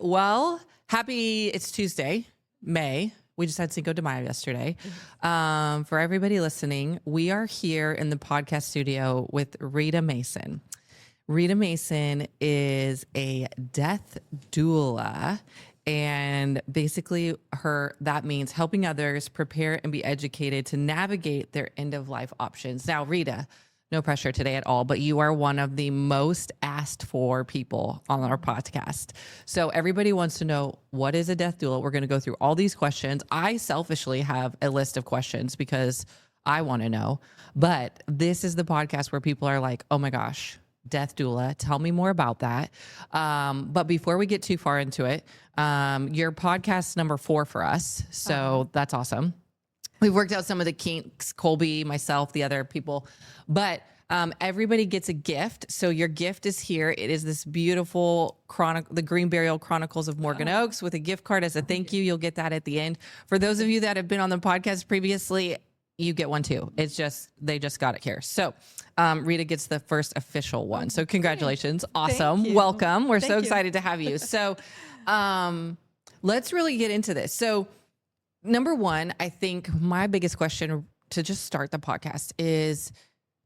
Well, it's Tuesday, May. We just had Cinco de Mayo yesterday. For everybody listening, we are here in the podcast studio with Rita Mason. Rita Mason is a death doula, and basically that means helping others prepare and be educated to navigate their end of life options. Now, Rita, no pressure today at all, but you are one of the most asked for people on our podcast. So everybody wants to know, what is a death doula? We're going to go through all these questions. I selfishly have a list of questions because I want to know, but this is the podcast where people are like, oh my gosh, death doula, tell me more about that. But before we get too far into it, your podcast number 4 for us. So that's awesome. We've worked out some of the kinks, Colby, myself, the other people, but everybody gets a gift. So your gift is here. It is this beautiful the Green Burial Chronicles of Morgan Oaks with a gift card as a thank you. You'll get that at the end. For those of you that have been on the podcast previously, you get one too. They just got it here. So Rita gets the first official one. So congratulations. Awesome. Welcome. We're so excited to have you. So let's really get into this. So number one, I think my biggest question to just start the podcast is,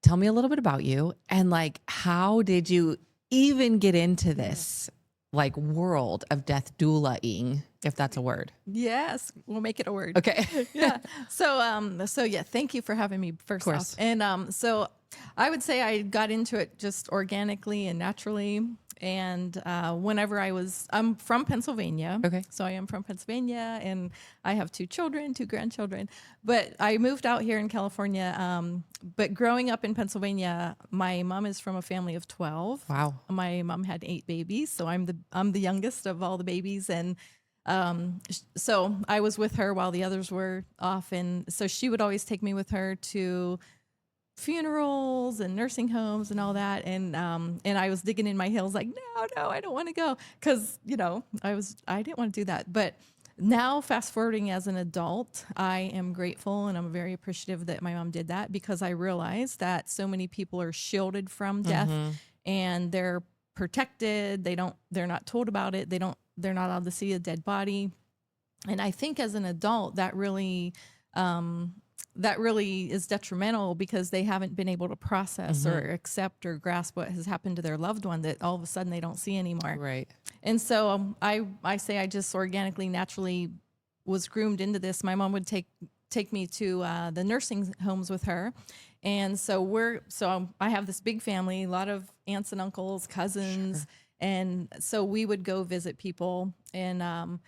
tell me a little bit about you and like, how did you even get into this like world of death doula-ing, if that's a word? Yes, we'll make it a word. Okay. Yeah. So yeah, thank you for having me first off. And so I would say I got into it just organically and naturally. And whenever I'm from Pennsylvania. Okay. So I am from Pennsylvania, and I have 2 grandchildren. But I moved out here in California. But growing up in Pennsylvania, my mom is from a family of 12. Wow. My mom had 8 babies, so I'm the youngest of all the babies, and so I was with her while the others were off, and so she would always take me with her to funerals and nursing homes and all that, and I was digging in my heels like, no, I don't want to go, because I didn't want to do that. But now, fast forwarding as an adult, I am grateful and I'm very appreciative that my mom did that, because I realized that so many people are shielded from death, and they're protected. They're not told about it. They're not allowed to see a dead body. And I think as an adult, that really is detrimental, because they haven't been able to process or accept or grasp what has happened to their loved one that all of a sudden they don't see anymore. Right. And so I say I just organically, naturally was groomed into this. My mom would take me to the nursing homes with her. And so I have this big family, a lot of aunts and uncles, cousins. Sure. And so we would go visit people, and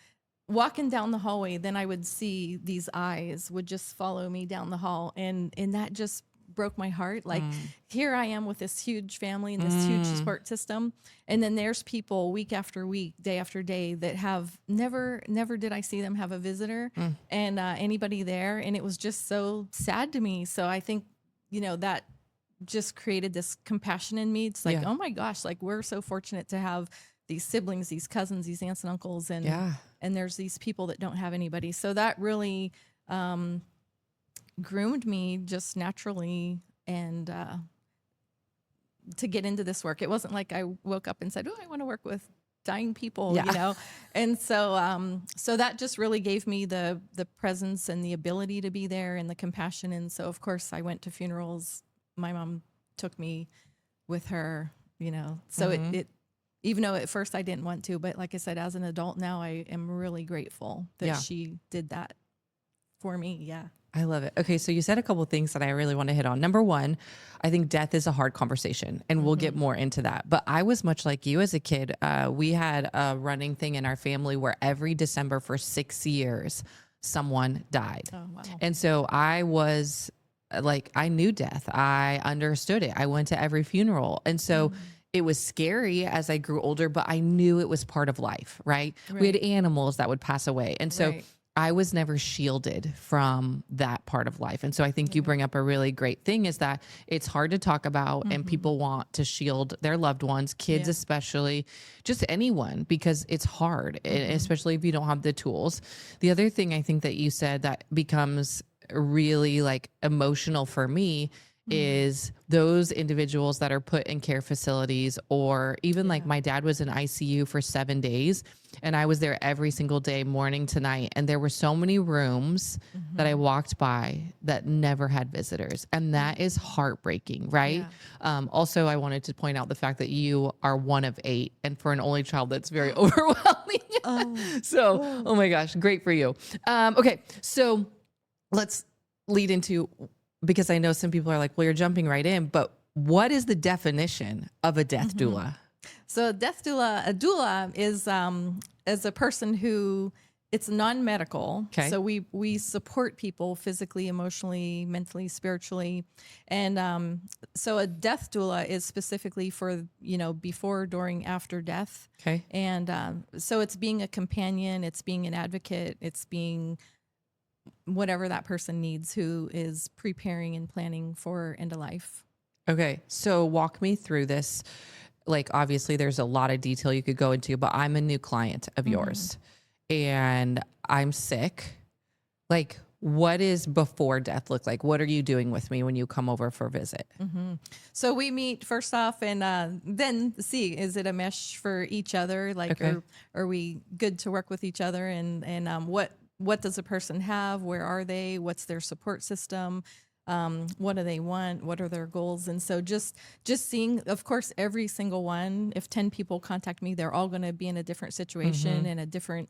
walking down the hallway, then I would see these eyes would just follow me down the hall. And that just broke my heart. Like, here I am with this huge family and this huge support system. And then there's people week after week, day after day, that have never did I see them have a visitor and anybody there. And it was just so sad to me. So I think, that just created this compassion in me. It's like, oh my gosh, like, we're so fortunate to have these siblings, these cousins, these aunts and uncles, and there's these people that don't have anybody. So that really groomed me just naturally, and to get into this work. It wasn't like I woke up and said, oh, I want to work with dying people, And so so that just really gave me the presence and the ability to be there, and the compassion. And so, of course, I went to funerals. My mom took me with her, so it even though at first I didn't want to, but like I said, as an adult now, I am really grateful that she did that for me. Yeah. I love it. Okay. So you said a couple of things that I really want to hit on. Number one, I think death is a hard conversation, and we'll get more into that. But I was much like you as a kid. We had a running thing in our family where every December for 6 years, someone died. Oh, wow. And so I was like, I knew death. I understood it. I went to every funeral. And so it was scary as I grew older, but I knew it was part of life, right? We had animals that would pass away. And so I was never shielded from that part of life. And so I think you bring up a really great thing, is that it's hard to talk about, and people want to shield their loved ones, kids especially, just anyone, because it's hard, especially if you don't have the tools. The other thing I think that you said that becomes really like emotional for me is those individuals that are put in care facilities, or even like my dad was in ICU for 7 days, and I was there every single day, morning to night. And there were so many rooms that I walked by that never had visitors. And that is heartbreaking, right? Also, I wanted to point out the fact that you are one of 8. And for an only child, that's very overwhelming. So, oh my gosh, great for you. Okay, so let's lead into, because I know some people are like, well, you're jumping right in, but what is the definition of a death doula? So a doula is a person who, it's non-medical. Okay. So we support people physically, emotionally, mentally, spiritually. And so a death doula is specifically for, before, during, after death. Okay. And so it's being a companion, it's being an advocate, it's being whatever that person needs who is preparing and planning for end of life. Okay. So walk me through this. Like, obviously there's a lot of detail you could go into, but I'm a new client of yours and I'm sick. Like, what is before death look like? What are you doing with me when you come over for a visit? So we meet first off and then see, is it a mesh for each other? Like, are we good to work with each other? And what does a person have? Where are they? What's their support system? What do they want? What are their goals? And so just seeing, of course, every single one, if 10 people contact me, they're all going to be in a different situation and a different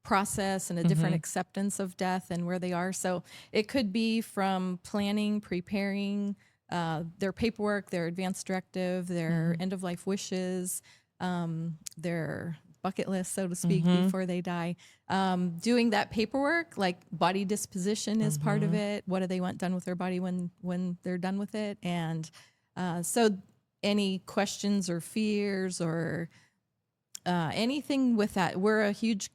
process and a different acceptance of death and where they are. So it could be from planning, preparing, their paperwork, their advance directive, their end of life wishes, their bucket list, so to speak, before they die. Doing that paperwork, like body disposition is part of it. What do they want done with their body when they're done with it? And so any questions or fears or anything with that, we're a huge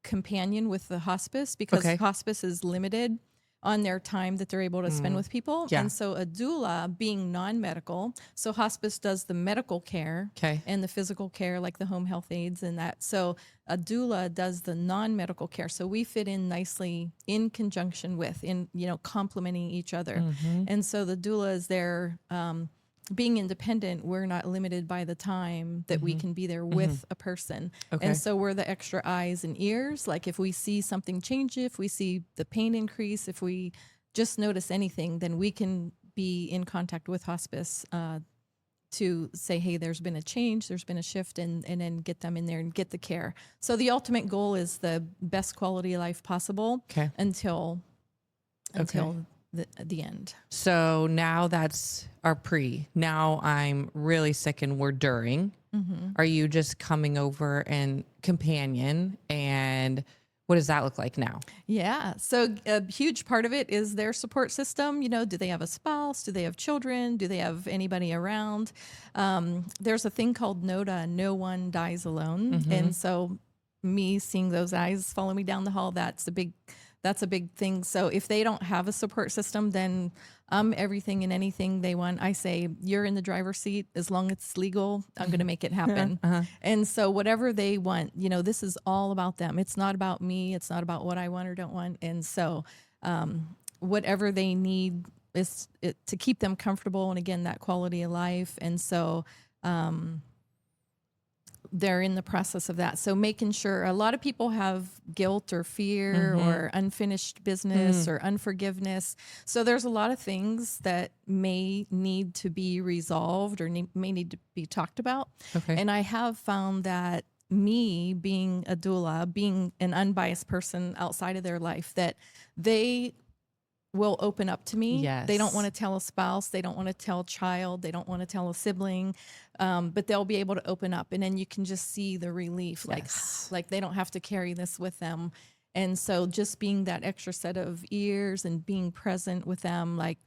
companion with the hospice because hospice is limited on their time that they're able to spend with people. And so a doula being non-medical, so hospice does the medical care and the physical care, like the home health aides and that. So a doula does the non-medical care. So we fit in nicely in conjunction with, complementing each other. And so the doula is there, being independent, we're not limited by the time that we can be there with a person. And so we're the extra eyes and ears. Like if we see something change, if we see the pain increase, if we just notice anything, then we can be in contact with hospice to say, hey, there's been a change, there's been a shift, and then get them in there and get the care. So the ultimate goal is the best quality of life possible until the end. So now that's our pre. Now I'm really sick and we're during. Are you just coming over and companion? And what does that look like now? Yeah. So a huge part of it is their support system. Do they have a spouse? Do they have children? Do they have anybody around? There's a thing called NODA, no one dies alone. And so me seeing those eyes follow me down the hall, that's a big thing. So if they don't have a support system, then everything and anything they want, I say, you're in the driver's seat. As long as it's legal, I'm going to make it happen. And so whatever they want, this is all about them. It's not about me. It's not about what I want or don't want. And so whatever they need is to keep them comfortable. And again, that quality of life. And so they're in the process of that. So making sure, a lot of people have guilt or fear or unfinished business or unforgiveness. So there's a lot of things that may need to be resolved or may need to be talked about. And I have found that me being a doula, being an unbiased person outside of their life, that they will open up to me. They don't want to tell a spouse. They don't want to tell a child. They don't want to tell a sibling, but they'll be able to open up. And then you can just see the relief, like they don't have to carry this with them. And so just being that extra set of ears and being present with them, like,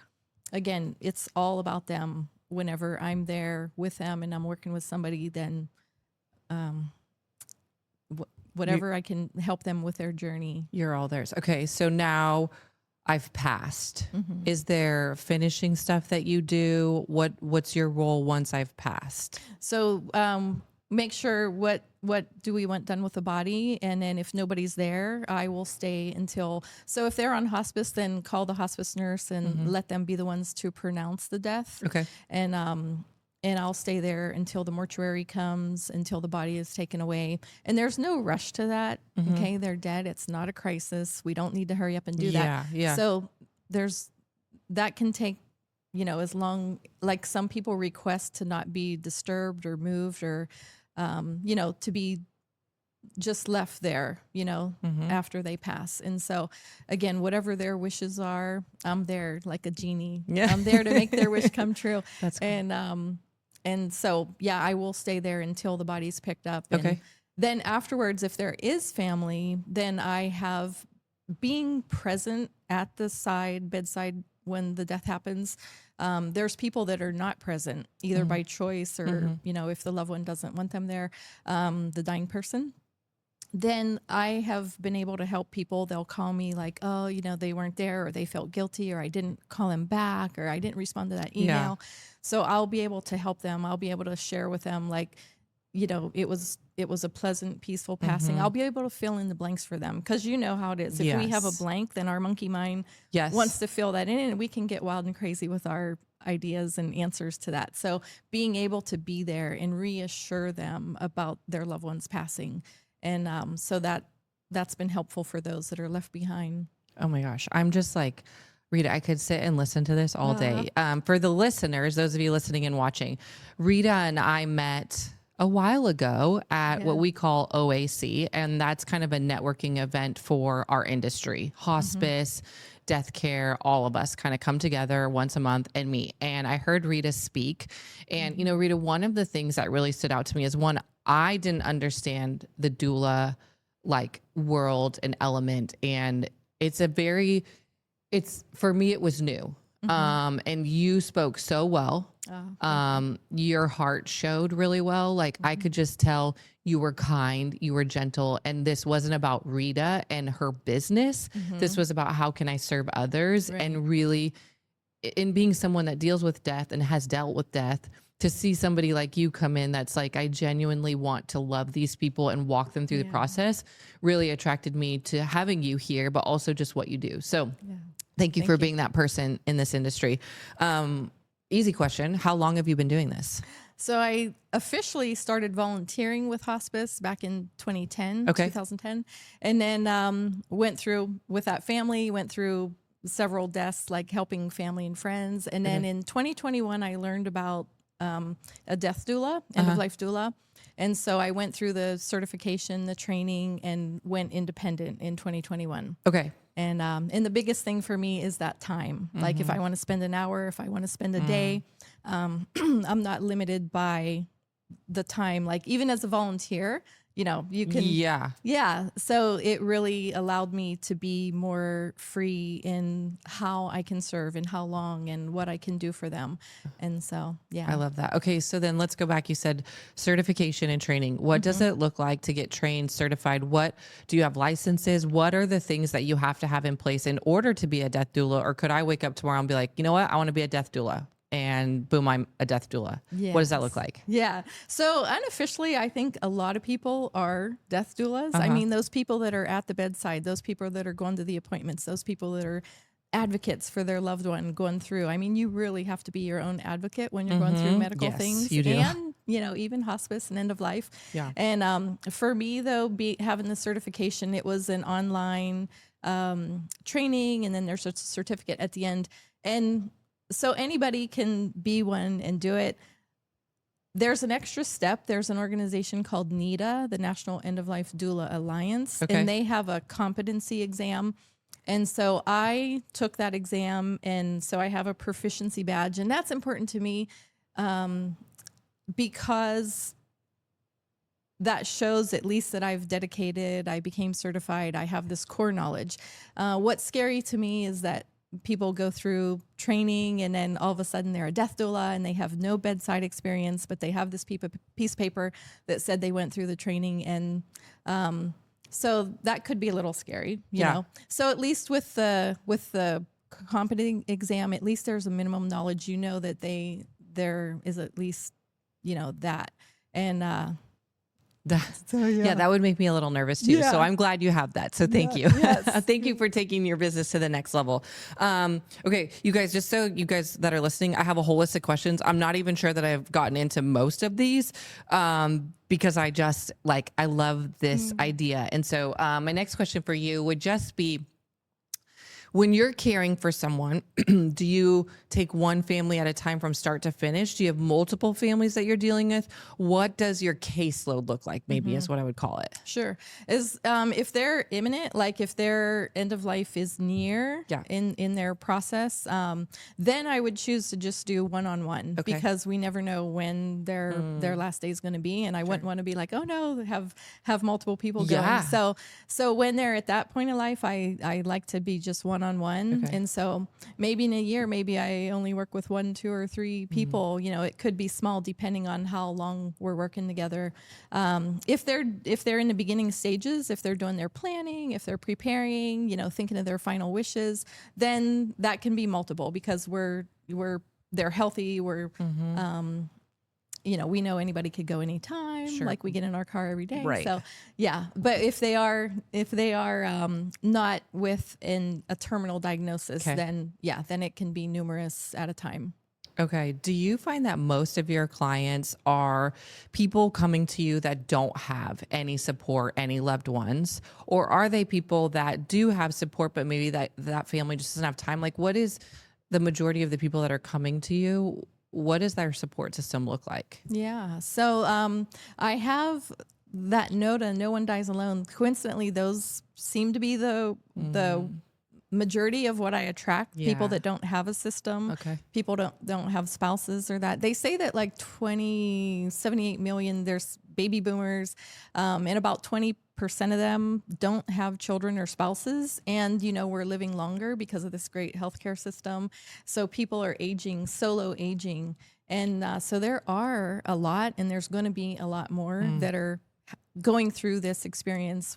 again, it's all about them. Whenever I'm there with them and I'm working with somebody, then whatever I can help them with their journey. You're all theirs. Okay. So now I've passed. Is there finishing stuff that you do? What's your role once I've passed? So make sure what do we want done with the body, and then if nobody's there, I will stay until. So if they're on hospice, then call the hospice nurse and let them be the ones to pronounce the death. Okay. And I'll stay there until the mortuary comes, until the body is taken away. And there's no rush to that. Okay, they're dead. It's not a crisis. We don't need to hurry up and do that. Yeah. So that can take, as long, like some people request to not be disturbed or moved or, to be just left there, after they pass. And so again, whatever their wishes are, I'm there like a genie. Yeah. I'm there to make their wish come true. That's cool. And so, I will stay there until the body's picked up. And Okay. then afterwards, if there is family, then I have being present at the bedside when the death happens. There's people that are not present either by choice or, if the loved one doesn't want them there, the dying person. Then I have been able to help people. They'll call me like, oh, they weren't there, or they felt guilty, or I didn't call them back, or I didn't respond to that email. Yeah. So I'll be able to help them. I'll be able to share with them like, it was a pleasant, peaceful passing. I'll be able to fill in the blanks for them, because you know how it is. If we have a blank, then our monkey mind wants to fill that in, and we can get wild and crazy with our ideas and answers to that. So being able to be there and reassure them about their loved ones passing. And so that's been helpful for those that are left behind. Oh my gosh. I'm just like, Rita, I could sit and listen to this all day. For the listeners, those of you listening and watching, Rita and I met a while ago at what we call OAC, and that's kind of a networking event for our industry, hospice, death care. All of us kind of come together once a month and meet. And I heard Rita speak, and Rita, one of the things that really stood out to me is, one, I didn't understand the doula like world and element, and for me it was new. And you spoke so well. Your heart showed really well. Like I could just tell you were kind, you were gentle, and this wasn't about Rita and her business. This was about how can I serve others, and really in being someone that deals with death and has dealt with death, to see somebody like you come in that's like, I genuinely want to love these people and walk them through the process, really attracted me to having you here, but also just what you do. So thank you for being that person in this industry. Easy question. How long have you been doing this? So I officially started volunteering with hospice back in 2010. And then went through with that family, went through several deaths, like helping family and friends. And then in 2021, I learned about a death doula, end-of-life doula. And so I went through the certification, the training, and went independent in 2021. Okay. And the biggest thing for me is that time. Like if I want to spend an hour, if I want to spend a day, I'm not limited by the time. Like even as a volunteer, you can. Yeah. So it really allowed me to be more free in how I can serve and how long and what I can do for them. And so, I love that. Okay. So then let's go back. You said certification and training. What does it look like to get trained, certified? What do you have licenses? What are the things that you have to have in place in order to be a death doula? Or could I wake up tomorrow and be like, you know what? I want to be a death doula. And boom, I'm a death doula. What does that look like? Yeah. So unofficially, I think a lot of people are death doulas. I mean, those people that are at the bedside, those people that are going to the appointments, those people that are advocates for their loved one going through. I mean, you really have to be your own advocate when you're going through medical things. You do. And, even hospice and end of life. Yeah. And for me, though, having the certification, it was an online training, and then there's a certificate at the end. And so anybody can be one and do it. There's an extra step. There's an organization called NEDA, the National End-of-Life Doula Alliance, and they have a competency exam. And so I took that exam, and so I have a proficiency badge, and that's important to me because that shows at least that I've dedicated, I became certified, I have this core knowledge. What's scary to me is that people go through training and then all of a sudden they're a death doula and they have no bedside experience, but they have this piece of paper that said they went through the training. And so that could be a little scary, you know? So at least with the competent exam, at least there's a minimum knowledge, that there is at least, that. And Yeah, that would make me a little nervous too. Yeah. So I'm glad you have that. So thank you. Yes. Thank you for taking your business to the next level. Okay, you guys, just so you guys that are listening, I have a whole list of questions. I'm not even sure that I've gotten into most of these because I just I love this idea. And so my next question for you would just be, when you're caring for someone, do you take one family at a time from start to finish? Do you have multiple families that you're dealing with? What does your caseload look like? Maybe is what I would call it. Sure. Is if they're imminent, like if their end of life is near in their process, then I would choose to just do one-on-one because we never know when their last day is going to be, and I wouldn't want to be like, oh no, have multiple people going. So when they're at that point in life, I like to be just one-on-one. And so maybe in a year, maybe I only work with 1, 2, or 3 people. You know, it could be small depending on how long we're working together. If they're in the beginning stages, if they're doing their planning, if they're preparing, you know, thinking of their final wishes, then that can be multiple because they're healthy. You know, we know anybody could go anytime. Like we get in our car every day. Right. So yeah, but if they are not with a terminal diagnosis, then it can be numerous at a time. Okay. Do you find that most of your clients are people coming to you that don't have any support, any loved ones, or are they people that do have support, but maybe that family just doesn't have time? Like, what is the majority of the people that are coming to you? What does their support system look like? Yeah. So I have that NODA, No One Dies Alone. Coincidentally, those seem to be the majority of what I attract. People that don't have a system. People don't have spouses or that. They say that like 78 million, there's baby boomers, and about 20% of them don't have children or spouses. And, you know, we're living longer because of this great healthcare system. So people are aging, solo aging. And so there are a lot, and there's going to be a lot more that are going through this experience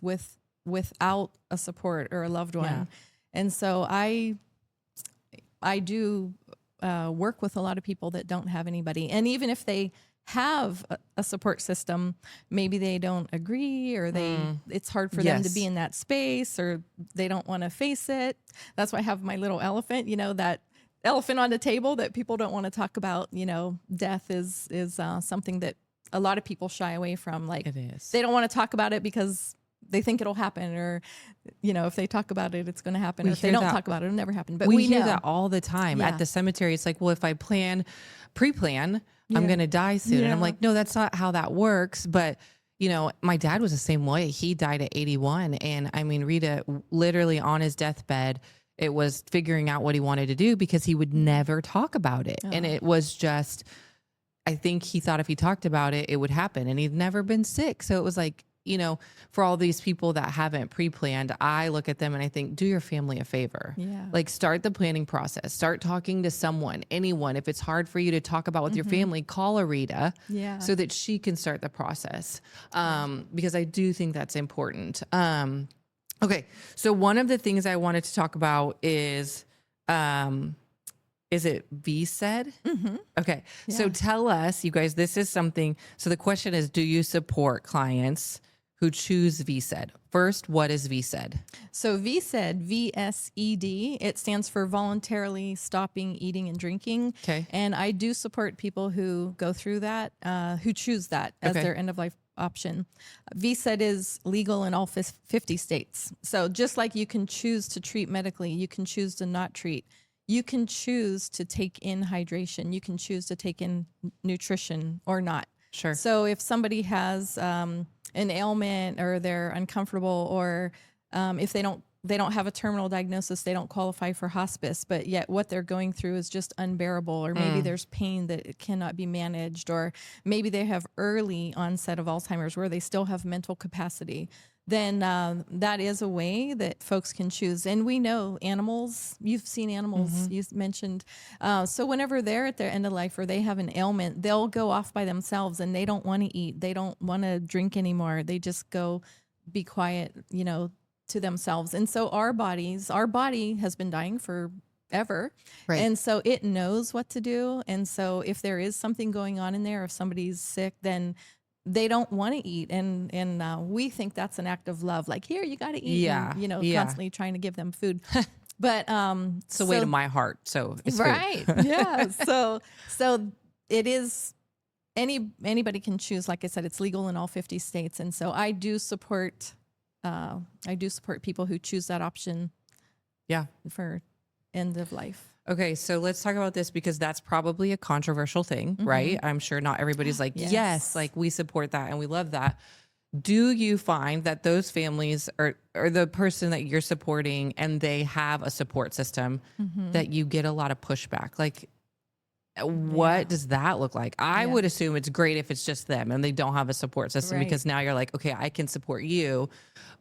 without a support or a loved one. Yeah. And so I do work with a lot of people that don't have anybody. And even if they have a support system, maybe they don't agree, or it's hard for them to be in that space, or they don't want to face it. That's why I have my little elephant, you know, that elephant on the table that people don't want to talk about. You know, death is something that a lot of people shy away from. Like, it is. They don't want to talk about it because they think it'll happen, or, you know, if they talk about it, it's going to happen. Or if they don't talk about it, it'll never happen. But we hear that all the time at the cemetery. It's like, well, if I pre-plan, I'm going to die soon. And I'm like, no, that's not how that works. But, you know, my dad was the same way. He died at 81. And I mean, Rita, literally on his deathbed, it was figuring out what he wanted to do because he would never talk about it. And it was just, I think he thought if he talked about it, it would happen. And he'd never been sick. So it was like, you know, for all these people that haven't pre-planned, I look at them and I think, do your family a favor. Yeah. Like, start the planning process, start talking to someone, anyone. If it's hard for you to talk about with your family, call a Rita so that she can start the process. Because I do think that's important. Okay. So one of the things I wanted to talk about is it VSED? Okay. Yeah. So tell us, you guys, this is something. So the question is, do you support clients who choose VSED? First, what is VSED? So VSED, VSED, it stands for voluntarily stopping eating and drinking. Okay. And I do support people who go through that, who choose that as their end of life option. VSED is legal in all 50 states. So just like you can choose to treat medically, you can choose to not treat. You can choose to take in hydration. You can choose to take in nutrition or not. Sure. So if somebody has an ailment, or they're uncomfortable, or if they don't have a terminal diagnosis, they don't qualify for hospice, but yet what they're going through is just unbearable, or maybe there's pain that cannot be managed, or maybe they have early onset of Alzheimer's where they still have mental capacity, then that is a way that folks can choose. And we know animals, you've seen animals, you mentioned. So whenever they're at their end of life or they have an ailment, they'll go off by themselves and they don't want to eat. They don't want to drink anymore. They just go be quiet, you know, to themselves. And so our body has been dying forever. Right. And so it knows what to do. And so if there is something going on in there, if somebody's sick, then they don't want to eat, and we think that's an act of love. Like, here, you got to eat. Yeah, and, yeah. constantly trying to give them food. But It's the way to my heart. So it's right, food. yeah. So it is. Anybody can choose. Like I said, it's legal in all 50 states, and so I do support. I do support people who choose that option. Yeah, for end of life. Okay, so let's talk about this because that's probably a controversial thing, right? I'm sure not everybody's like, yes, like we support that and we love that. Do you find that those families or the person that you're supporting and they have a support system that you get a lot of pushback? Like, what does that look like? I would assume it's great if it's just them and they don't have a support system because now you're like, okay, I can support you.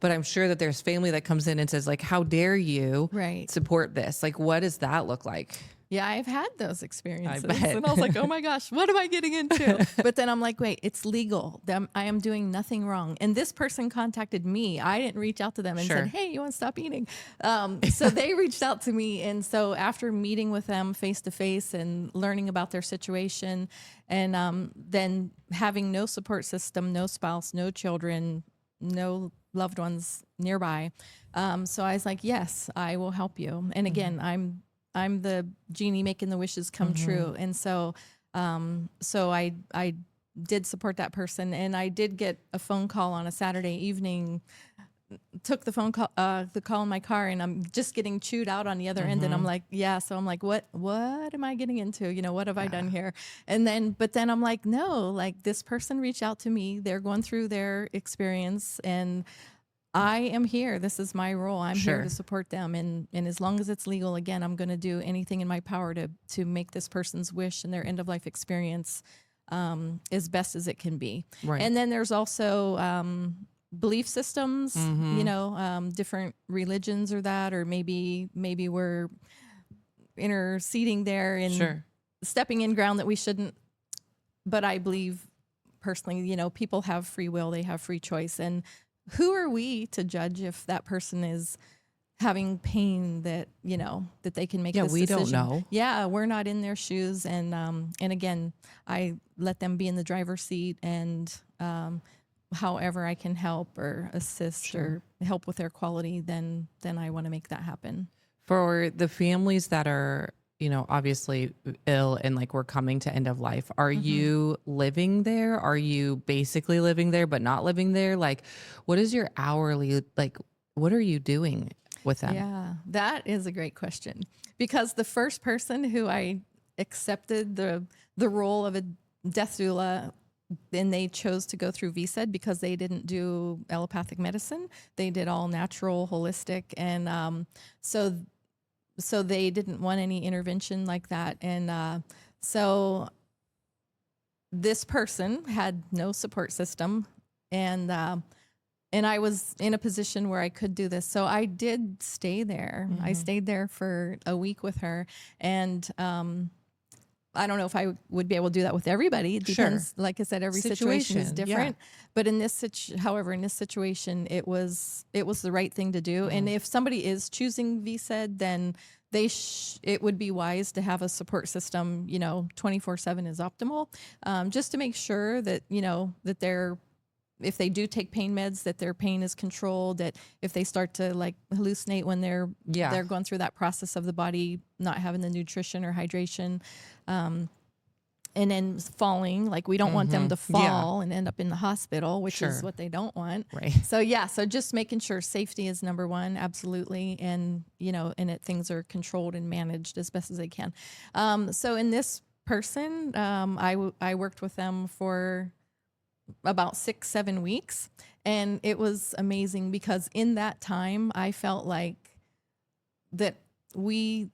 But I'm sure that there's family that comes in and says like, how dare you support this? Like, what does that look like? Yeah, I've had those experiences. I bet. And I was like, oh my gosh, what am I getting into? But then I'm like, wait, it's legal. I am doing nothing wrong. And this person contacted me. I didn't reach out to them and said, hey, you want to stop eating? So they reached out to me. And so after meeting with them face to face and learning about their situation and then having no support system, no spouse, no children, no loved ones nearby. So I was like, yes, I will help you. And again, I'm the genie making the wishes come true. And so, so I did support that person, and I did get a phone call on a Saturday evening, took the phone call, the call in my car, and I'm just getting chewed out on the other end. And I'm like, yeah. So I'm like, what am I getting into? What have I done here? But then I'm like, no, like this person reached out to me. They're going through their experience, and I am here. This is my role. I'm here to support them. And as long as it's legal, again, I'm going to do anything in my power to make this person's wish and their end of life experience as best as it can be. Right. And then there's also belief systems, different religions or that, or maybe we're interceding there and stepping in ground that we shouldn't. But I believe personally, people have free will. They have free choice. And who are we to judge if that person is having pain that, that they can make this decision? Yeah, we don't know. Yeah, we're not in their shoes. And again, I let them be in the driver's seat, and however I can help or assist or help with their quality, then I want to make that happen. For the families that are, obviously ill and like we're coming to end of life, are you living there? Are you basically living there but not living there? Like, what is your hourly, like, what are you doing with them? Yeah, that is a great question, because the first person who I accepted the role of a death doula, then they chose to go through VSED because they didn't do allopathic medicine. They did all natural, holistic. And so they didn't want any intervention like that. And so this person had no support system. And I was in a position where I could do this. So I did stay there. I stayed there for a week with her. And I don't know if I would be able to do that with everybody. It depends. Like I said, every situation is different. But in this situation, it was the right thing to do. And if somebody is choosing VSED, then it would be wise to have a support system, 24/7 is optimal, just to make sure that, that if they do take pain meds, that their pain is controlled, that if they start to like hallucinate when they're going through that process of the body not having the nutrition or hydration, and then falling, like we don't want them to fall and end up in the hospital, which is what they don't want. Right. So so just making sure safety is number one, absolutely, and things are controlled and managed as best as they can. So in this person, I worked with them for about 6-7 weeks, and it was amazing because in that time I felt like that we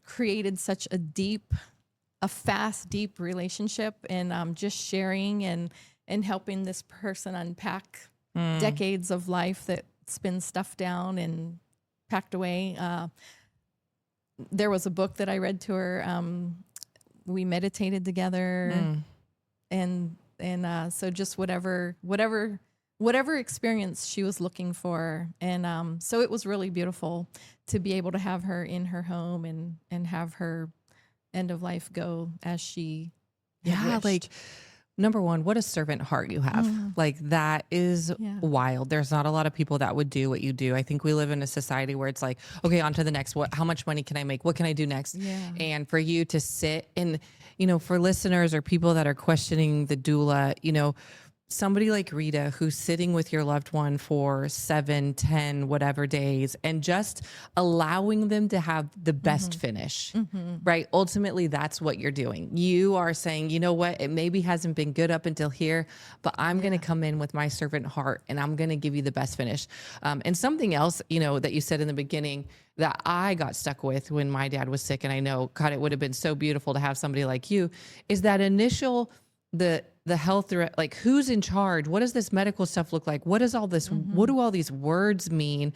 created such a fast, deep relationship, and just sharing and helping this person unpack decades of life that's been stuffed down and packed away. There was a book that I read to her. We meditated together, and so just whatever experience she was looking for. And so it was really beautiful to be able to have her in her home and have her end of life go as she had wished. Like number one, what a servant heart you have. Like that is wild. There's not a lot of people that would do what you do. I think we live in a society where it's like, okay, on to the next. How much money can I make? What can I do next? Yeah. And for you to sit and, for listeners or people that are questioning the doula, somebody like Rita, who's sitting with your loved one for 7, 10, whatever days, and just allowing them to have the best finish, right? Ultimately, that's what you're doing. You are saying, you know what, it maybe hasn't been good up until here, but I'm going to come in with my servant heart and I'm going to give you the best finish. And something else, that you said in the beginning that I got stuck with when my dad was sick, and I know, God, it would have been so beautiful to have somebody like you, is that initial, the health, like who's in charge? What does this medical stuff look like? What is all this? What do all these words mean?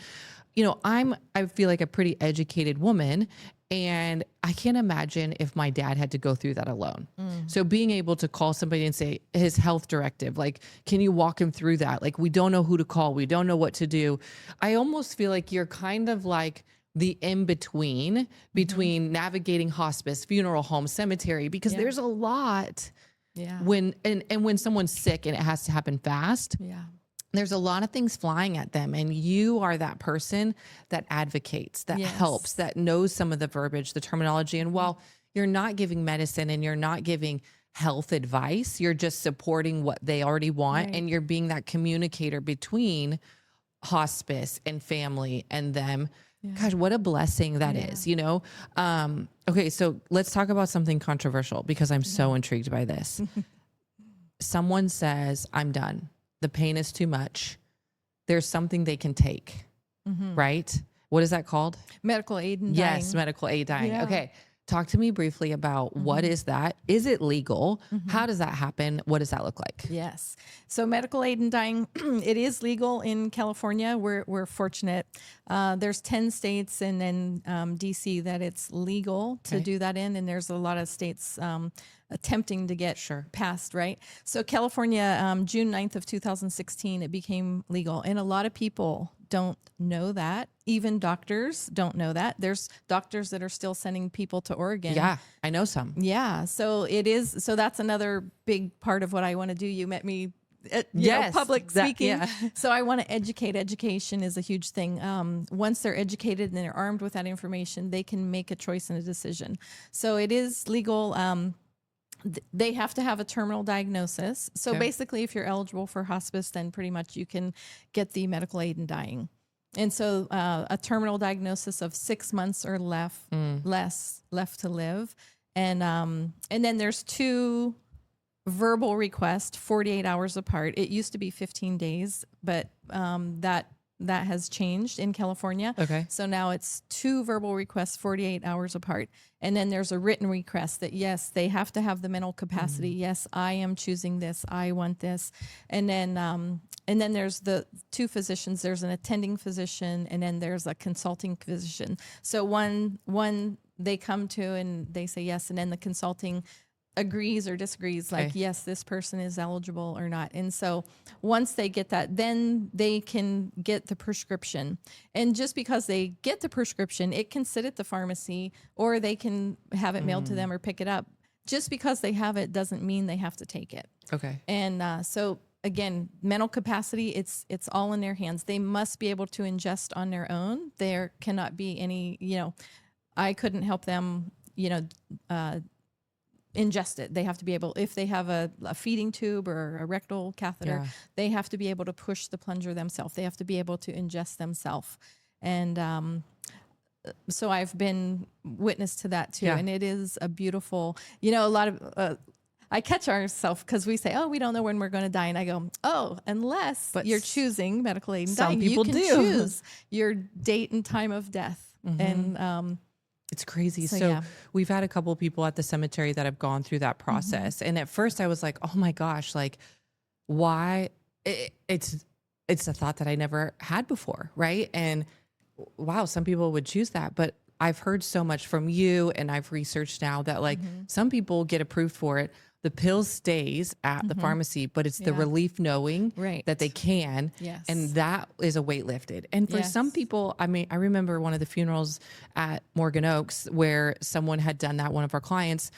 I feel like a pretty educated woman, and I can't imagine if my dad had to go through that alone. So being able to call somebody and say his health directive, like, can you walk him through that? Like, we don't know who to call. We don't know what to do. I almost feel like you're kind of like the in-between between navigating hospice, funeral home, cemetery, because there's a lot. Yeah. When someone's sick and it has to happen fast, there's a lot of things flying at them. And you are that person that advocates, that helps, that knows some of the verbiage, the terminology. And while you're not giving medicine and you're not giving health advice, you're just supporting what they already want. Right. And you're being that communicator between hospice and family and them. Gosh, what a blessing that is, Okay, so let's talk about something controversial because I'm so intrigued by this. Someone says, I'm done. The pain is too much. There's something they can take, right? What is that called? Medical aid and dying. Yes, medical aid dying. Yeah. Okay. Talk to me briefly about what is that? Is it legal? How does that happen? What does that look like? Yes. So medical aid and dying, it is legal in California. We're fortunate. There's 10 states and then DC that it's legal to do that in. And there's a lot of states attempting to get passed, right? So California, June 9th of 2016, it became legal. And a lot of people don't know that. Even doctors don't know that. There's doctors that are still sending people to Oregon. Yeah, I know some. Yeah. So it is. So that's another big part of what I want to do. You met me at public speaking. So I want to educate. Education is a huge thing. Once they're educated and they're armed with that information, they can make a choice and a decision. So it is legal. They have to have a terminal diagnosis. So basically, if you're eligible for hospice, then pretty much you can get the medical aid in dying. And so a terminal diagnosis of 6 months or less left to live. And then there's 2 verbal requests, 48 hours apart. It used to be 15 days, but that has changed in California. Okay. So now it's 2 verbal requests, 48 hours apart. And then there's a written request that, yes, they have to have the mental capacity. Yes, I am choosing this. I want this. And then there's the 2 physicians. There's an attending physician, and then there's a consulting physician. So one they come to and they say yes, and then the consulting agrees or disagrees, like, yes, this person is eligible or not. And so once they get that, then they can get the prescription. And just because they get the prescription, it can sit at the pharmacy or they can have it mailed to them or pick it up. Just because they have it doesn't mean they have to take it. Okay. And so again, mental capacity, it's all in their hands. They must be able to ingest on their own. There cannot be any, I couldn't help them, ingest it. They have to be able, if they have a feeding tube or a rectal catheter, they have to be able to push the plunger themselves. They have to be able to ingest themselves. And so I've been witness to that too. And it is a beautiful, a lot of, I catch ourselves because we say, oh, we don't know when we're going to die. And I go, oh, unless you're choosing medical aid and dying, you can choose your date and time of death. And it's crazy. So we've had a couple of people at the cemetery that have gone through that process. And at first I was like, oh my gosh, like why? It's a thought that I never had before. Right. And wow, some people would choose that, but I've heard so much from you and I've researched now that like some people get approved for it. The pill stays at the pharmacy, but it's the relief knowing that they can. Yes. And that is a weight lifted. And for some people, I mean, I remember one of the funerals at Morgan Oaks where someone had done that, one of our clients,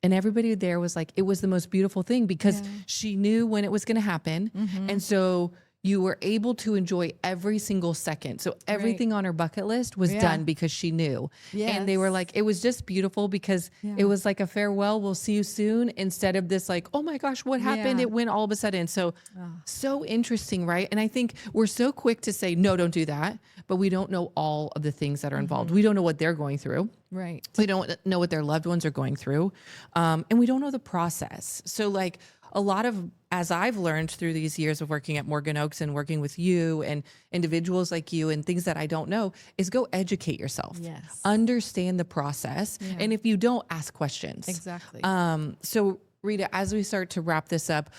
And everybody there was like, it was the most beautiful thing because she knew when it was going to happen. And so you were able to enjoy every single second. So everything on her bucket list was done because she knew. And they were like, it was just beautiful because it was like a farewell. We'll see you soon. Instead of this like, oh my gosh, what happened? It went all of a sudden. So, so interesting, right? And I think we're so quick to say, no, don't do that. But we don't know all of the things that are involved. We don't know what they're going through. Right. We don't know what their loved ones are going through. And we don't know the process. So like a lot of, as I've learned through these years of working at Morgan Oaks and working with you and individuals like you and things that I don't know, is go educate yourself. Yes. Understand the process. And if you don't, ask questions. Exactly. So Rita, as we start to wrap this up,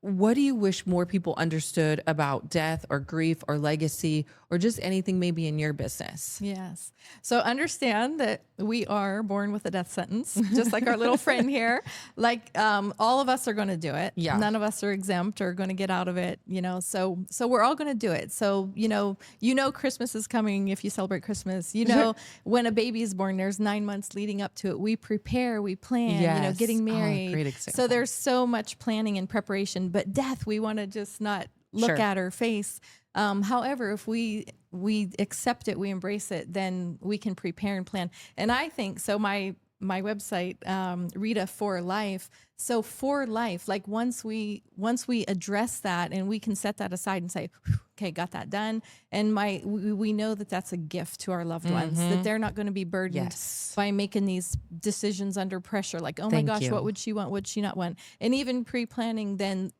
what do you wish more people understood about death or grief or legacy or just anything maybe in your business? Yes. So understand that we are born with a death sentence, just like our little friend here. Like all of us are going to do it. Yeah. None of us are exempt or going to get out of it, you know. So we're all going to do it. So, you know, Christmas is coming if you celebrate Christmas. You know, when a baby is born, there's 9 months leading up to it. We prepare, we plan, you know, getting married. Great example. So there's so much planning and preparation, but death, we want to just not look at or face. However, if we accept it, we embrace it, then we can prepare and plan. And I think so. My website, Rita for Life. So for life, like once we address that and we can set that aside and say, okay, got that done. And we know that that's a gift to our loved ones, that they're not going to be burdened by making these decisions under pressure. Like, oh my gosh, what would she want? Would she not want? And even pre-planning, then,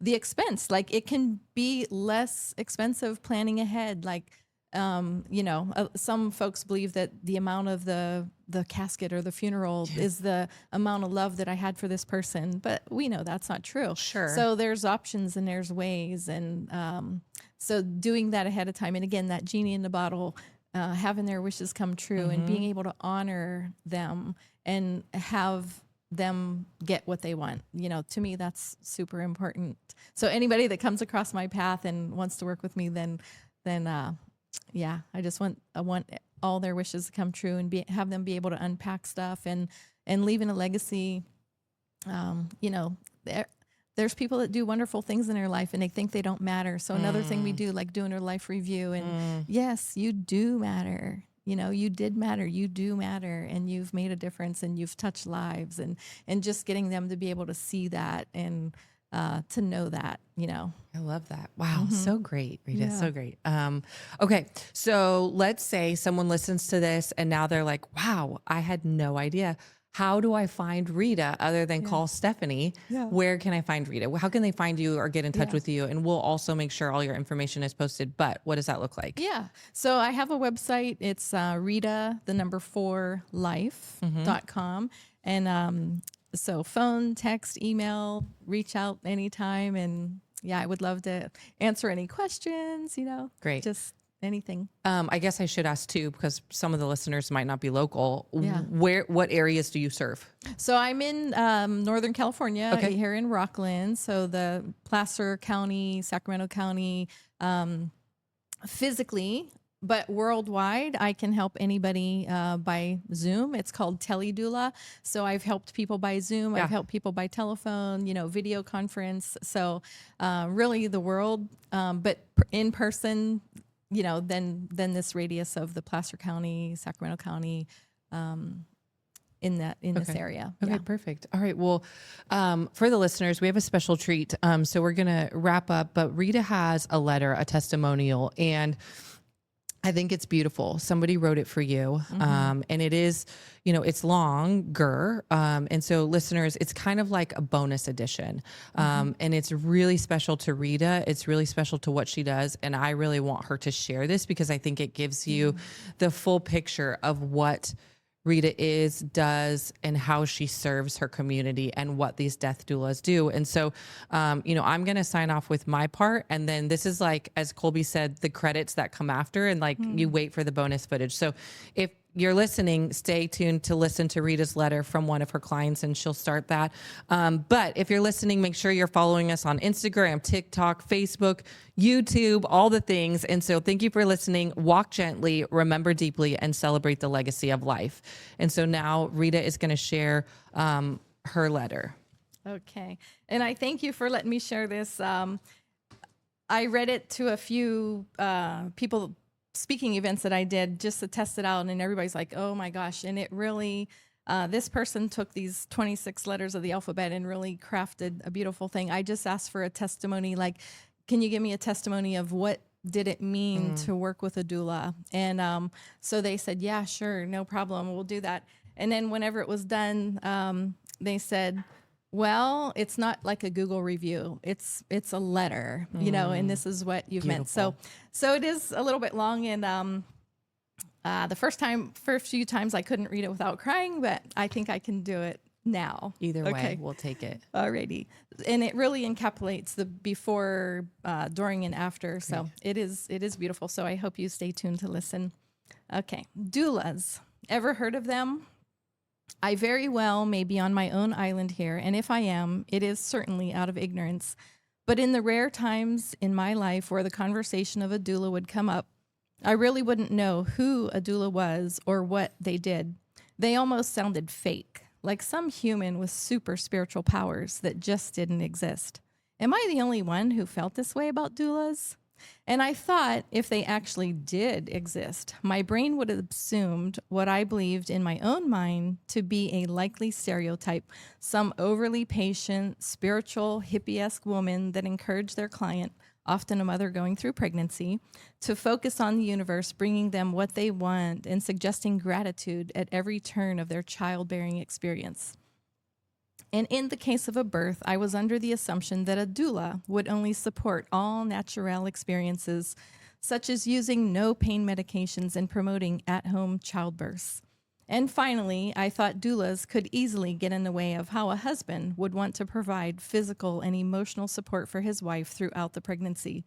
the expense, like it can be less expensive planning ahead. Like, you know, some folks believe that the amount of the casket or the funeral is the amount of love that I had for this person, but we know that's not true. Sure. So there's options and there's ways. And, so doing that ahead of time. And again, that genie in the bottle, having their wishes come true and being able to honor them and have them get what they want. You know, to me, that's super important. So anybody that comes across my path and wants to work with me, then yeah, I want all their wishes to come true and have them be able to unpack stuff and leaving a legacy. You know, there's people that do wonderful things in their life and they think they don't matter. So another thing we do, like doing a life review, and yes, you do matter. You know, you did matter, you do matter, and you've made a difference and you've touched lives, and just getting them to be able to see that and to know that, you know. I love that. Wow. So great, Rita. Yeah. So great. Okay. So let's say someone listens to this and now they're like, wow, I had no idea. How do I find Rita other than call Stephanie? Yeah. Where can I find Rita? How can they find you or get in touch with you? And we'll also make sure all your information is posted. But what does that look like? Yeah. So I have a website. It's Rita, the number 4 life.com. And so phone, text, email, reach out anytime. And yeah, I would love to answer any questions, you know. Great. Just anything. I guess I should ask too, because some of the listeners might not be local. Yeah. What areas do you serve? So I'm in Northern California, here in Rockland. So the Placer County, Sacramento County, physically, but worldwide, I can help anybody by Zoom. It's called Teledoula. So I've helped people by Zoom. I've helped people by telephone, you know, video conference. So really the world, but in person, you know, then this radius of the Placer County, Sacramento County, in this area. Okay, perfect. All right. Well, for the listeners, we have a special treat. So we're going to wrap up, but Rita has a letter, a testimonial, and I think it's beautiful. Somebody wrote it for you. And it is, you know, it's longer. And so listeners, it's kind of like a bonus edition. And it's really special to Rita. It's really special to what she does. And I really want her to share this because I think it gives you the full picture of what Rita does, and how she serves her community and what these death doulas do. And so, you know, I'm going to sign off with my part. And then this is like, as Colby said, the credits that come after, and like you wait for the bonus footage. So if you're listening, stay tuned to listen to Rita's letter from one of her clients, and she'll start that. But if you're listening, make sure you're following us on Instagram, TikTok, Facebook, YouTube, all the things. And so thank you for listening. Walk gently, remember deeply, and celebrate the legacy of life. And so now Rita is going to share her letter. Okay. And I thank you for letting me share this. I read it to a few people, speaking events that I did, just to test it out. And everybody's like, oh my gosh. And it really, this person took these 26 letters of the alphabet and really crafted a beautiful thing. I just asked for a testimony, like, can you give me a testimony of what did it mean to work with a doula? And so they said, yeah, sure, no problem, we'll do that. And then whenever it was done, they said, well, it's not like a Google review. It's a letter, you know, and this is what you've meant. So it is a little bit long. And the first few times I couldn't read it without crying, but I think I can do it now. Either way, we'll take it. Alrighty. And it really encapsulates the before, during, and after. So it is beautiful. So I hope you stay tuned to listen. Okay. Doulas. Ever heard of them? I very well may be on my own island here, and if I am, it is certainly out of ignorance. But in the rare times in my life where the conversation of a doula would come up, I really wouldn't know who a doula was or what they did. They almost sounded fake, like some human with super spiritual powers that just didn't exist. Am I the only one who felt this way about doulas? And I thought if they actually did exist, my brain would have assumed what I believed in my own mind to be a likely stereotype, some overly patient, spiritual, hippie-esque woman that encouraged their client, often a mother going through pregnancy, to focus on the universe, bringing them what they want and suggesting gratitude at every turn of their childbearing experience. And in the case of a birth, I was under the assumption that a doula would only support all natural experiences, such as using no pain medications and promoting at-home childbirths. And finally, I thought doulas could easily get in the way of how a husband would want to provide physical and emotional support for his wife throughout the pregnancy,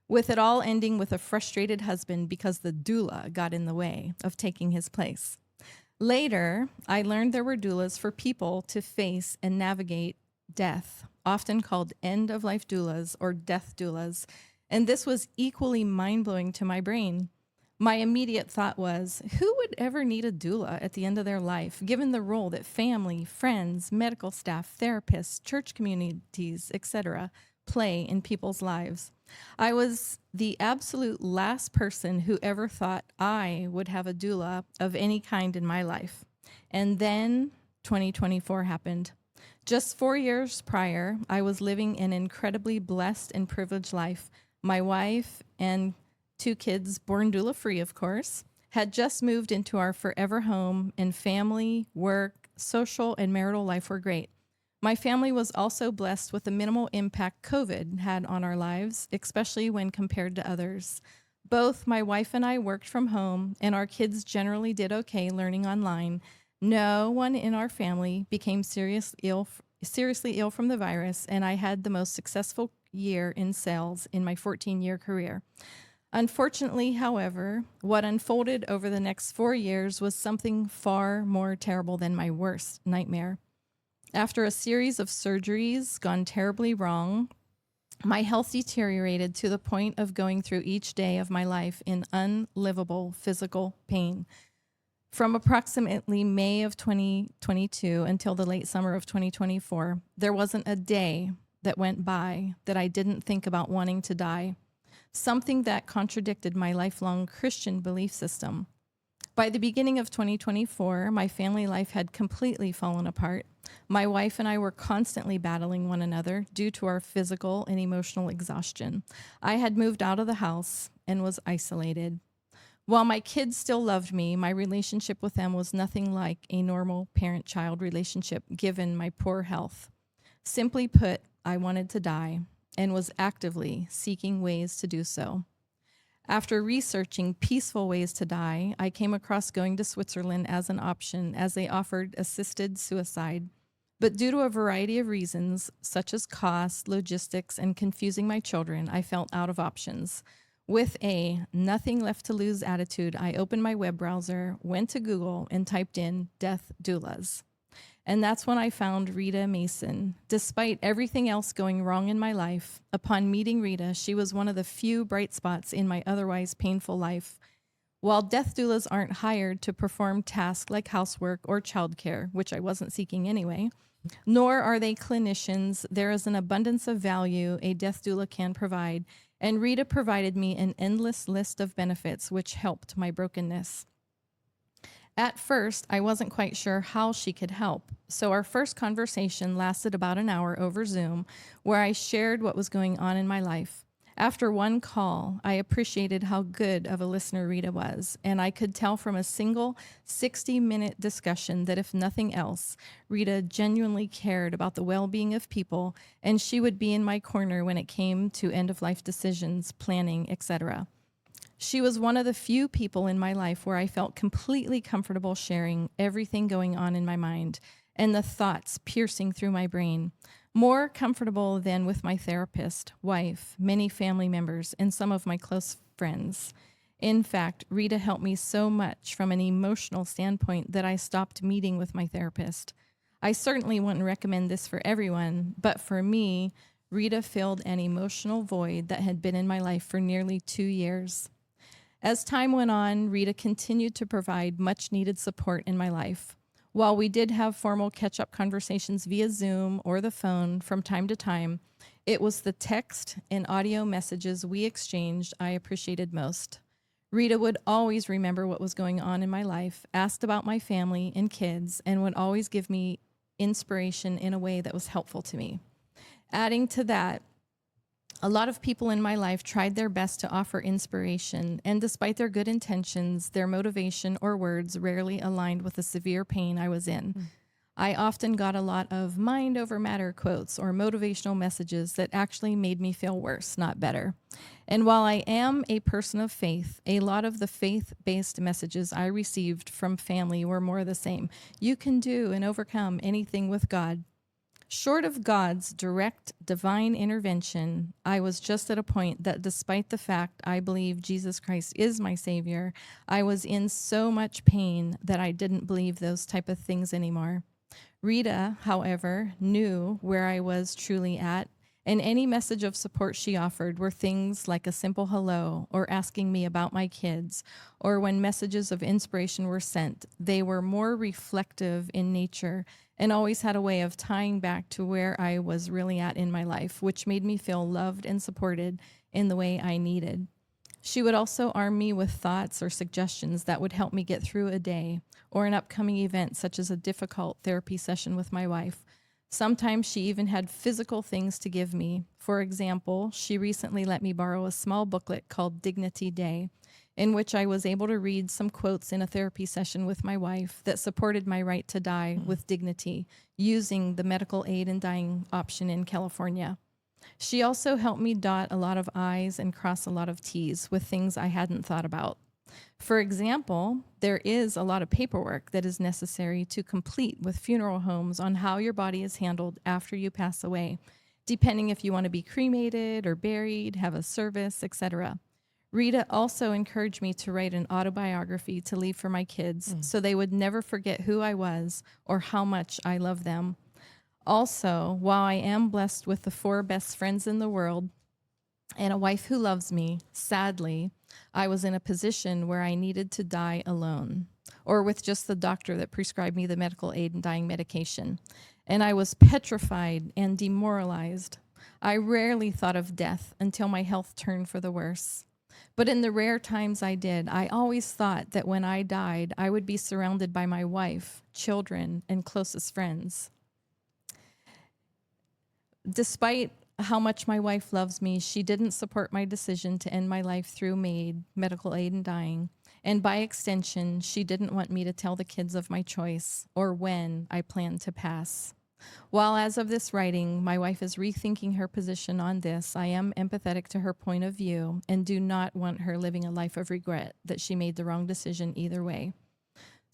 with it all ending with a frustrated husband because the doula got in the way of taking his place. Later, I learned there were doulas for people to face and navigate death, often called end-of-life doulas or death doulas, and this was equally mind-blowing to my brain. My immediate thought was, who would ever need a doula at the end of their life, given the role that family, friends, medical staff, therapists, church communities, etc., play in people's lives? I was the absolute last person who ever thought I would have a doula of any kind in my life. And then 2024 happened. Just 4 years prior, I was living an incredibly blessed and privileged life. My wife and 2 kids, born doula-free, of course, had just moved into our forever home, and family, work, social, and marital life were great. My family was also blessed with the minimal impact COVID had on our lives, especially when compared to others. Both my wife and I worked from home, and our kids generally did okay learning online. No one in our family became seriously ill from the virus, and I had the most successful year in sales in my 14-year career. Unfortunately, however, what unfolded over the next 4 years was something far more terrible than my worst nightmare. After a series of surgeries gone terribly wrong, my health deteriorated to the point of going through each day of my life in unlivable physical pain. From approximately May of 2022 until the late summer of 2024, there wasn't a day that went by that I didn't think about wanting to die, something that contradicted my lifelong Christian belief system. By the beginning of 2024, my family life had completely fallen apart. My wife and I were constantly battling one another due to our physical and emotional exhaustion. I had moved out of the house and was isolated. While my kids still loved me, my relationship with them was nothing like a normal parent-child relationship given my poor health. Simply put, I wanted to die and was actively seeking ways to do so. After researching peaceful ways to die, I came across going to Switzerland as an option, as they offered assisted suicide. But due to a variety of reasons, such as cost, logistics, and confusing my children, I felt out of options. With a nothing left to lose attitude, I opened my web browser, went to Google, and typed in death doulas. And that's when I found Rita Mason. Despite everything else going wrong in my life, upon meeting Rita, she was one of the few bright spots in my otherwise painful life. While death doulas aren't hired to perform tasks like housework or childcare, which I wasn't seeking anyway, nor are they clinicians, there is an abundance of value a death doula can provide, and Rita provided me an endless list of benefits which helped my brokenness. At first, I wasn't quite sure how she could help, so our first conversation lasted about an hour over Zoom, where I shared what was going on in my life. After one call, I appreciated how good of a listener Rita was, and I could tell from a single 60-minute discussion that if nothing else, Rita genuinely cared about the well-being of people, and she would be in my corner when it came to end-of-life decisions, planning, etc. She was one of the few people in my life where I felt completely comfortable sharing everything going on in my mind and the thoughts piercing through my brain. More comfortable than with my therapist, wife, many family members, and some of my close friends. In fact, Rita helped me so much from an emotional standpoint that I stopped meeting with my therapist. I certainly wouldn't recommend this for everyone, but for me, Rita filled an emotional void that had been in my life for nearly 2 years. As time went on, Rita continued to provide much-needed support in my life. While we did have formal catch-up conversations via Zoom or the phone from time to time, it was the text and audio messages we exchanged I appreciated most. Rita would always remember what was going on in my life, asked about my family and kids, and would always give me inspiration in a way that was helpful to me. Adding to that, a lot of people in my life tried their best to offer inspiration, and despite their good intentions, their motivation or words rarely aligned with the severe pain I was in. I often got a lot of mind over matter quotes or motivational messages that actually made me feel worse, not better. And while I am a person of faith, a lot of the faith-based messages I received from family were more the same. You can do and overcome anything with God. Short of God's direct divine intervention, I was just at a point that despite the fact I believe Jesus Christ is my Savior, I was in so much pain that I didn't believe those type of things anymore. Rita, however, knew where I was truly at, and any message of support she offered were things like a simple hello or asking me about my kids, or when messages of inspiration were sent, they were more reflective in nature and always had a way of tying back to where I was really at in my life, which made me feel loved and supported in the way I needed. She would also arm me with thoughts or suggestions that would help me get through a day or an upcoming event, such as a difficult therapy session with my wife. Sometimes she even had physical things to give me. For example, she recently let me borrow a small booklet called Dignity Day, in which I was able to read some quotes in a therapy session with my wife that supported my right to die with dignity, using the medical aid in dying option in California. She also helped me dot a lot of I's and cross a lot of T's with things I hadn't thought about. For example, there is a lot of paperwork that is necessary to complete with funeral homes on how your body is handled after you pass away, depending if you want to be cremated or buried, have a service, etc. Rita also encouraged me to write an autobiography to leave for my kids so they would never forget who I was or how much I love them. Also, while I am blessed with the 4 best friends in the world and a wife who loves me, sadly, I was in a position where I needed to die alone, or with just the doctor that prescribed me the medical aid and dying medication. And I was petrified and demoralized. I rarely thought of death until my health turned for the worse. But in the rare times I did, I always thought that when I died, I would be surrounded by my wife, children, and closest friends. Despite how much my wife loves me, she didn't support my decision to end my life through MAID, medical aid in dying. And by extension, she didn't want me to tell the kids of my choice or when I planned to pass. While as of this writing, my wife is rethinking her position on this, I am empathetic to her point of view and do not want her living a life of regret that she made the wrong decision either way.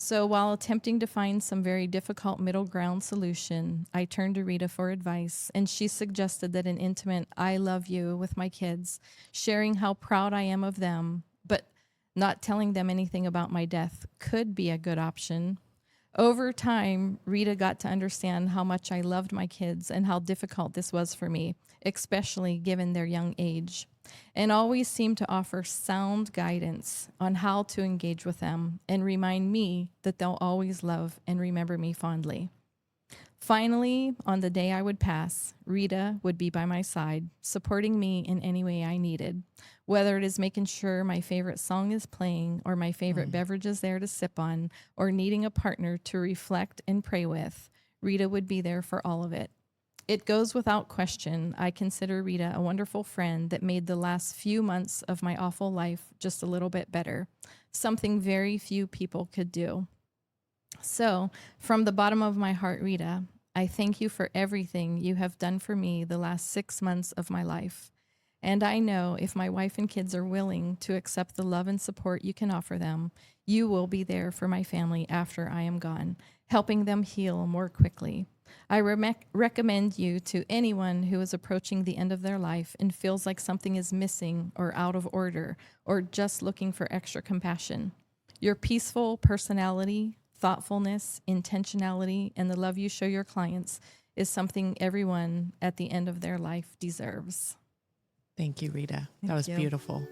So while attempting to find some very difficult middle ground solution, I turned to Rita for advice, and she suggested that an intimate "I love you" with my kids, sharing how proud I am of them, but not telling them anything about my death, could be a good option. Over time, Rita got to understand how much I loved my kids and how difficult this was for me, especially given their young age, and always seemed to offer sound guidance on how to engage with them and remind me that they'll always love and remember me fondly. Finally, on the day I would pass, Rita would be by my side, supporting me in any way I needed, whether it is making sure my favorite song is playing or my favorite beverage is there to sip on, or needing a partner to reflect and pray with. Rita would be there for all of it. It goes without question, I consider Rita a wonderful friend that made the last few months of my awful life just a little bit better, something very few people could do. So, from the bottom of my heart, Rita, I thank you for everything you have done for me the last 6 months of my life. And I know if my wife and kids are willing to accept the love and support you can offer them, you will be there for my family after I am gone, helping them heal more quickly. I recommend you to anyone who is approaching the end of their life and feels like something is missing or out of order or just looking for extra compassion. Your peaceful personality, thoughtfulness, intentionality, and the love you show your clients is something everyone at the end of their life deserves. Thank you, Rita. That was you. beautiful.